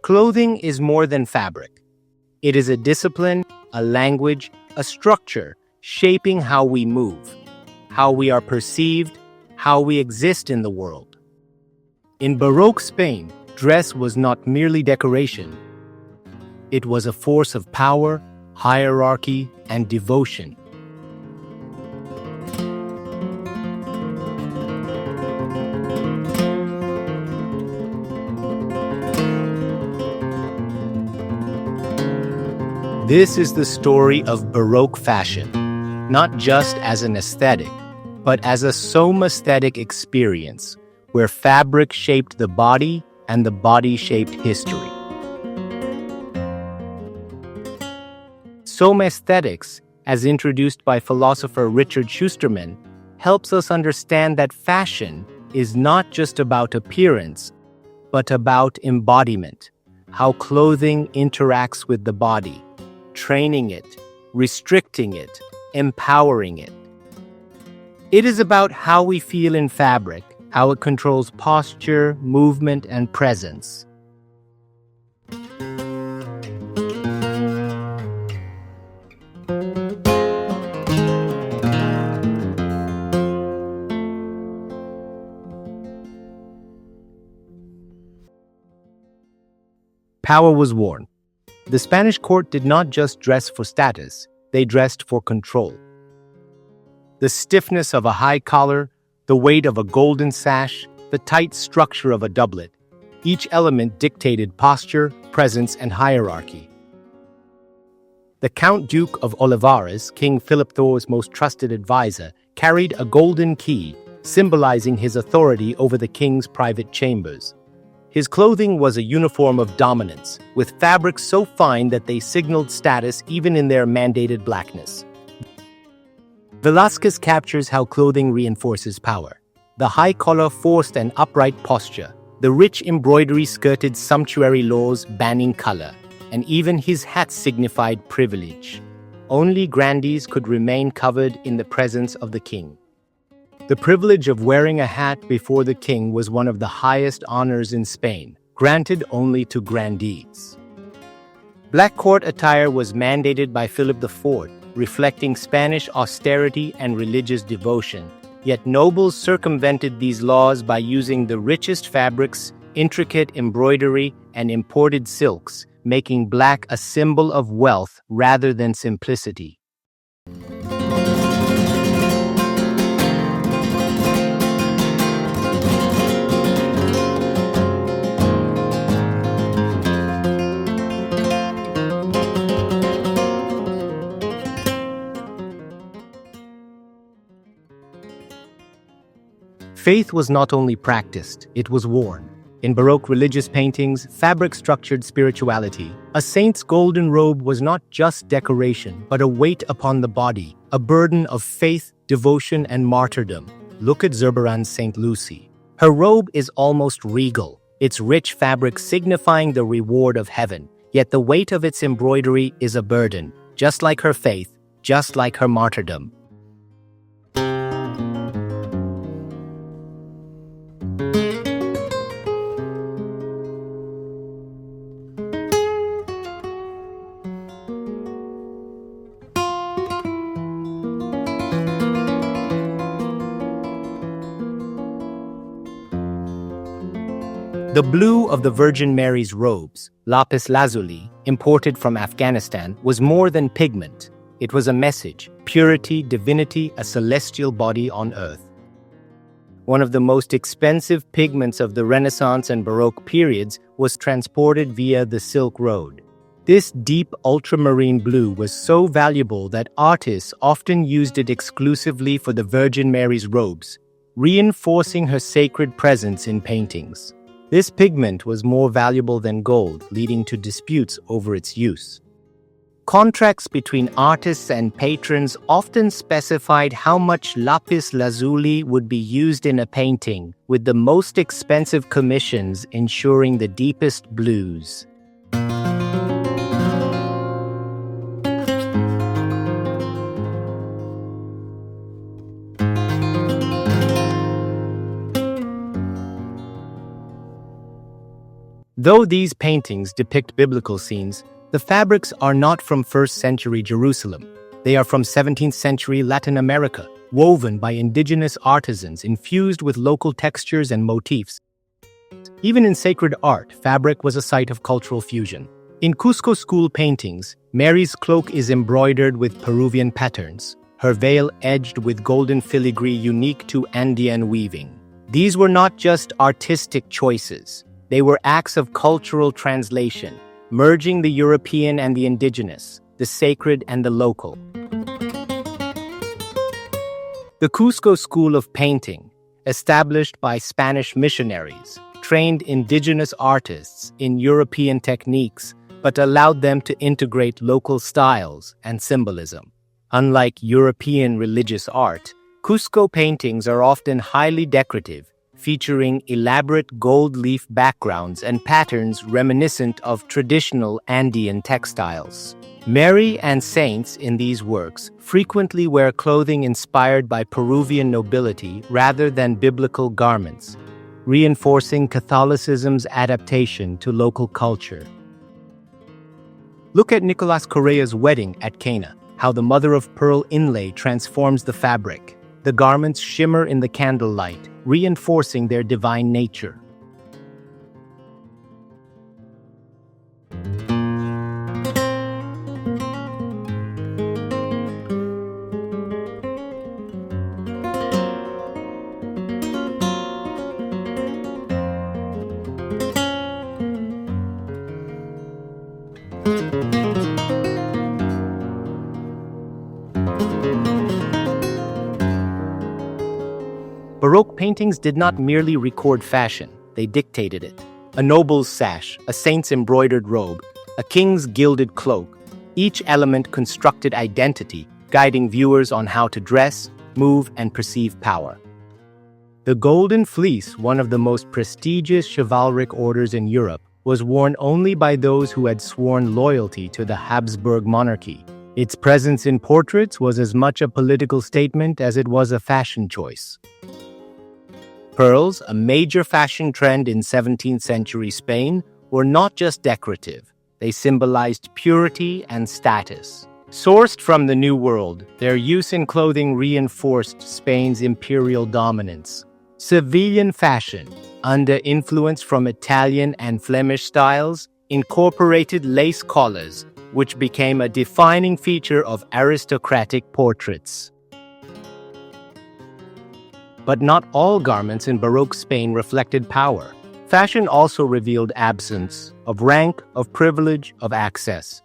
Clothing is more than fabric. It is a discipline, a language, a structure shaping how we move, how we are perceived, how we exist in the world. In Baroque Spain, dress was not merely decoration. It was a force of power, hierarchy, and devotion. This is the story of Baroque fashion, not just as an aesthetic, but as a somaesthetic experience, where fabric shaped the body and the body shaped history. Somaesthetics, as introduced by philosopher Richard Shusterman, helps us understand that fashion is not just about appearance, but about embodiment, how clothing interacts with the body, training it, restricting it, empowering it. It is about how we feel in fabric, how it controls posture, movement, and presence. Power was worn. The Spanish court did not just dress for status, they dressed for control. The stiffness of a high collar, the weight of a golden sash, the tight structure of a doublet, each element dictated posture, presence, and hierarchy. The Count Duke of Olivares, King Philip III's most trusted advisor, carried a golden key, symbolizing his authority over the king's private chambers. His clothing was a uniform of dominance, with fabrics so fine that they signaled status even in their mandated blackness. Velázquez captures how clothing reinforces power. The high collar forced an upright posture. The rich embroidery skirted sumptuary laws banning color, and even his hat signified privilege. Only grandees could remain covered in the presence of the king. The privilege of wearing a hat before the king was one of the highest honors in Spain, granted only to grandees. Black court attire was mandated by Philip IV, reflecting Spanish austerity and religious devotion. Yet nobles circumvented these laws by using the richest fabrics, intricate embroidery, and imported silks, making black a symbol of wealth rather than simplicity. Faith was not only practiced, it was worn. In Baroque religious paintings, fabric structured spirituality. A saint's golden robe was not just decoration, but a weight upon the body, a burden of faith, devotion, and martyrdom. Look at Zurbaran's Saint Lucy. Her robe is almost regal, its rich fabric signifying the reward of heaven, yet the weight of its embroidery is a burden, just like her faith, just like her martyrdom. The blue of the Virgin Mary's robes, lapis lazuli, imported from Afghanistan, was more than pigment. It was a message, purity, divinity, a celestial body on earth. One of the most expensive pigments of the Renaissance and Baroque periods was transported via the Silk Road. This deep ultramarine blue was so valuable that artists often used it exclusively for the Virgin Mary's robes, reinforcing her sacred presence in paintings. This pigment was more valuable than gold, leading to disputes over its use. Contracts between artists and patrons often specified how much lapis lazuli would be used in a painting, with the most expensive commissions ensuring the deepest blues. Though these paintings depict biblical scenes, the fabrics are not from 1st century Jerusalem. They are from 17th century Latin America, woven by indigenous artisans infused with local textures and motifs. Even in sacred art, fabric was a site of cultural fusion. In Cusco school paintings, Mary's cloak is embroidered with Peruvian patterns, her veil edged with golden filigree unique to Andean weaving. These were not just artistic choices. They were acts of cultural translation, merging the European and the indigenous, the sacred and the local. The Cusco School of Painting, established by Spanish missionaries, trained indigenous artists in European techniques, but allowed them to integrate local styles and symbolism. Unlike European religious art, Cusco paintings are often highly decorative, featuring elaborate gold leaf backgrounds and patterns reminiscent of traditional Andean textiles. Mary and saints in these works frequently wear clothing inspired by Peruvian nobility rather than biblical garments, reinforcing Catholicism's adaptation to local culture. Look at Nicolas Correa's wedding at Cana, how the mother-of-pearl inlay transforms the fabric. The garments shimmer in the candlelight, reinforcing their divine nature. Baroque paintings did not merely record fashion, they dictated it. A noble's sash, a saint's embroidered robe, a king's gilded cloak, each element constructed identity, guiding viewers on how to dress, move, and perceive power. The Golden Fleece, one of the most prestigious chivalric orders in Europe, was worn only by those who had sworn loyalty to the Habsburg monarchy. Its presence in portraits was as much a political statement as it was a fashion choice. Pearls, a major fashion trend in 17th century Spain, were not just decorative. They symbolized purity and status. Sourced from the New World, their use in clothing reinforced Spain's imperial dominance. Sevillian fashion, under influence from Italian and Flemish styles, incorporated lace collars, which became a defining feature of aristocratic portraits. But not all garments in Baroque Spain reflected power. Fashion also revealed absence of rank, of privilege, of access.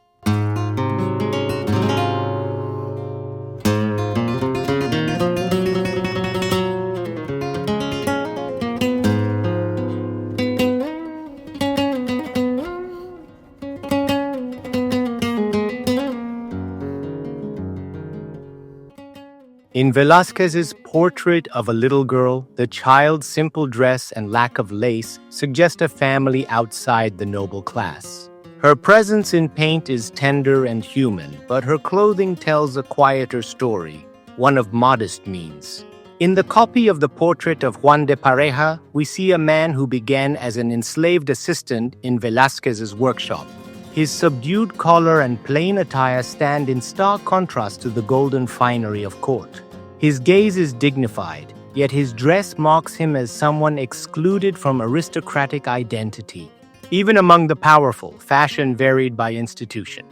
In Velázquez's portrait of a little girl, the child's simple dress and lack of lace suggest a family outside the noble class. Her presence in paint is tender and human, but her clothing tells a quieter story, one of modest means. In the copy of the portrait of Juan de Pareja, we see a man who began as an enslaved assistant in Velázquez's workshop. His subdued collar and plain attire stand in stark contrast to the golden finery of court. His gaze is dignified, yet his dress marks him as someone excluded from aristocratic identity. Even among the powerful, fashion varied by institution.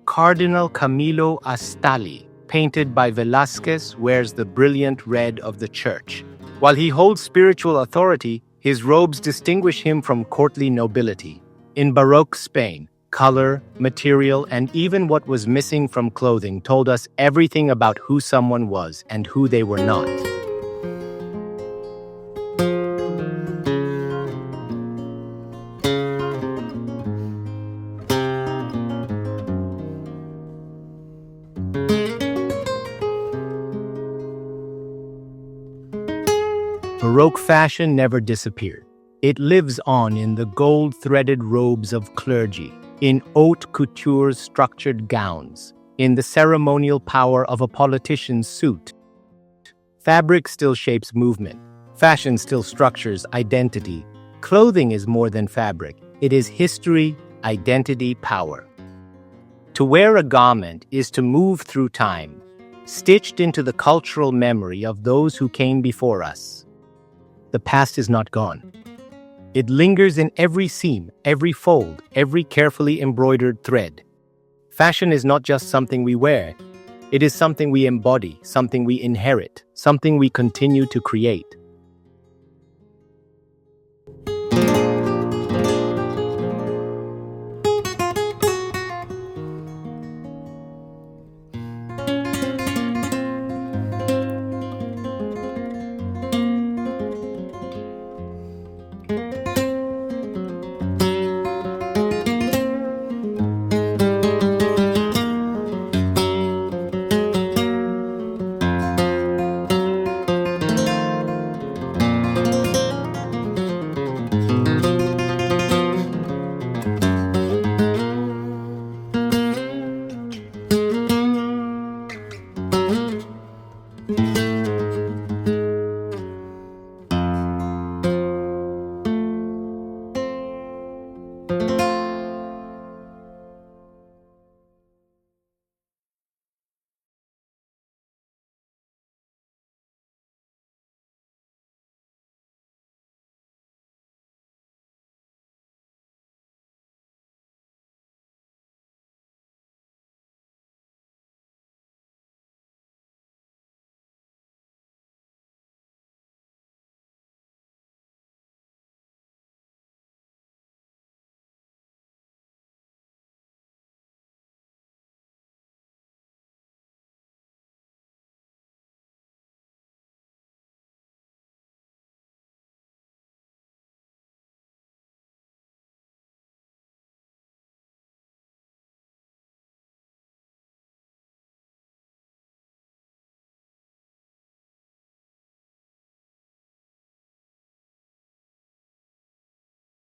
Cardinal Camilo Astali, painted by Velázquez, wears the brilliant red of the church. While he holds spiritual authority, his robes distinguish him from courtly nobility. In Baroque Spain, color, material, and even what was missing from clothing told us everything about who someone was and who they were not. Baroque fashion never disappeared. It lives on in the gold-threaded robes of clergy, in haute couture structured gowns, in the ceremonial power of a politician's suit. Fabric still shapes movement. Fashion still structures identity. Clothing is more than fabric. It is history, identity, power. To wear a garment is to move through time, stitched into the cultural memory of those who came before us. The past is not gone. It lingers in every seam, every fold, every carefully embroidered thread. Fashion is not just something we wear. It is something we embody, something we inherit, something we continue to create.